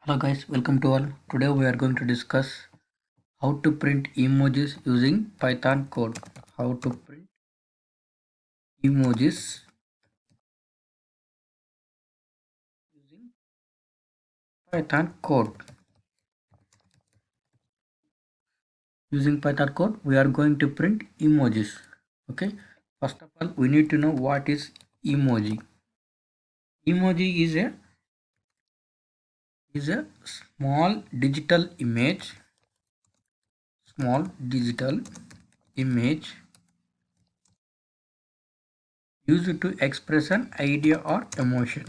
Hello guys, welcome to all. Today we are going to discuss how to print emojis using Python code. How to print emojis using Python code. Using Python code, we are going to print emojis. Okay. First of all, we need to know what is emoji. Emoji is a small digital image. Small digital image used to express an idea or emotion.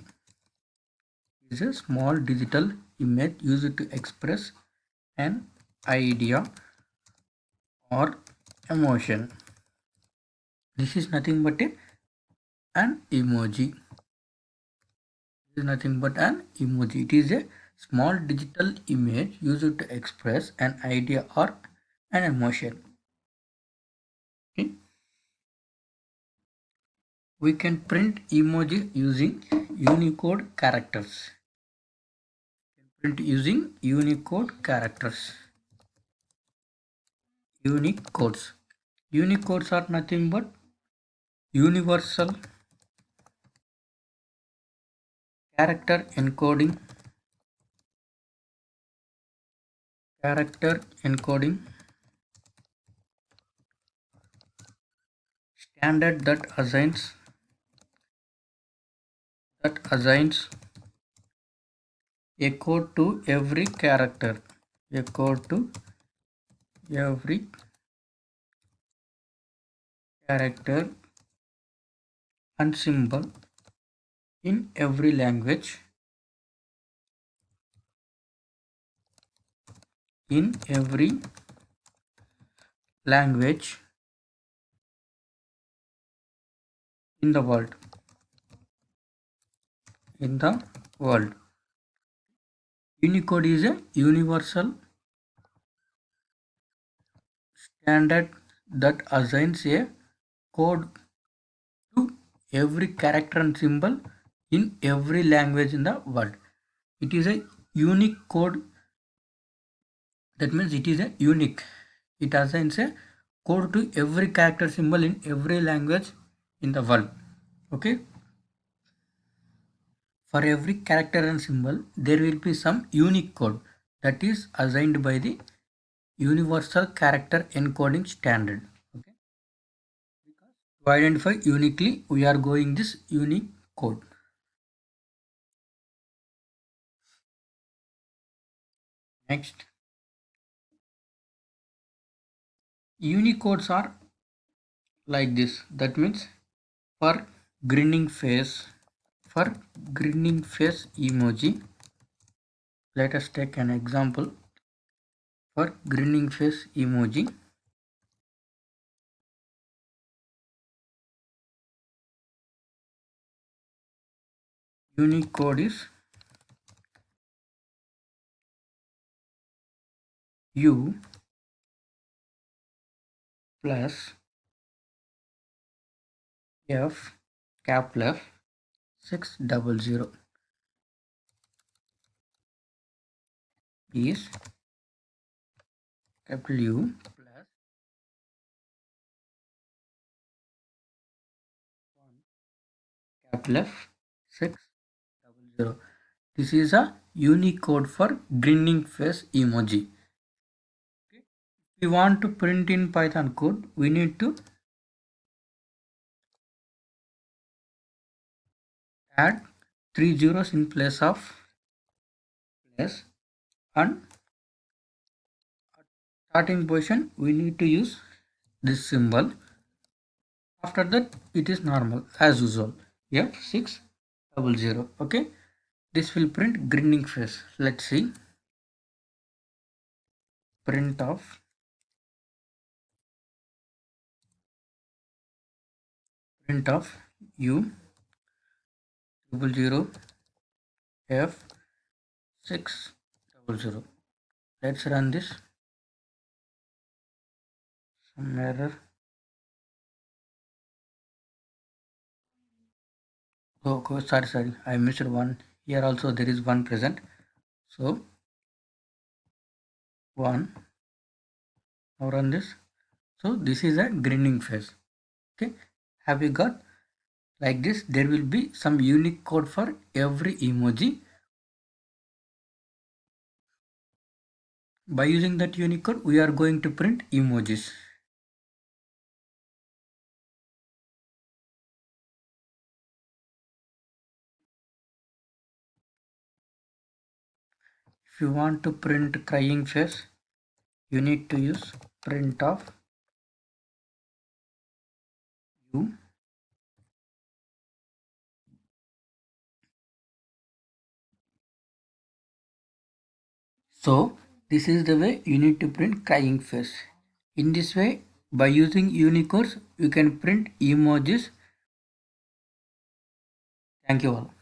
Is a small digital image used to express an idea or emotion. This is nothing but an emoji. This is nothing but an emoji. It is a small digital image used to express an idea or an emotion. Okay. We can print emoji using Unicode characters. Print using Unicode characters. Unicodes. Unicodes are nothing but universal character encoding standard that assigns a code to every character. A code to every character and symbol in every language. In every language in the world. In the world. Unicode is a universal standard that assigns a code to every character and symbol in every language in the world. It is a unique code. That means it is a unique. It assigns a code to every character symbol in every language in the world. Okay. For every character and symbol, there will be some unique code that is assigned by the Universal Character Encoding Standard. Okay. To identify uniquely, we are going this unique code. Next, Unicodes are like this. That means for grinning face, for grinning face emoji, let us take an example. For grinning face emoji, Unicode is U plus F capital F 600 is capital U plus capital F 600. This is a Unicode for grinning face emoji. If we want to print in Python code, we need to add 3 zeros in place of place, and starting position we need to use this symbol. After that it is normal as usual F600. Okay, this will print grinning face. Let's see. Print of U 000 F600. Let's run this. Some error. Oh, sorry, I missed one. Here also there is one present. So one, now run this. So this is a grinning face. Okay, have you got? Like this, there will be some unique code for every emoji. By using that Unicode, we are going to print emojis. If you want to print crying face, you need to use print of u. So this is the way you need to print crying face. In this way, by using Unicodes, you can print emojis. Thank you all.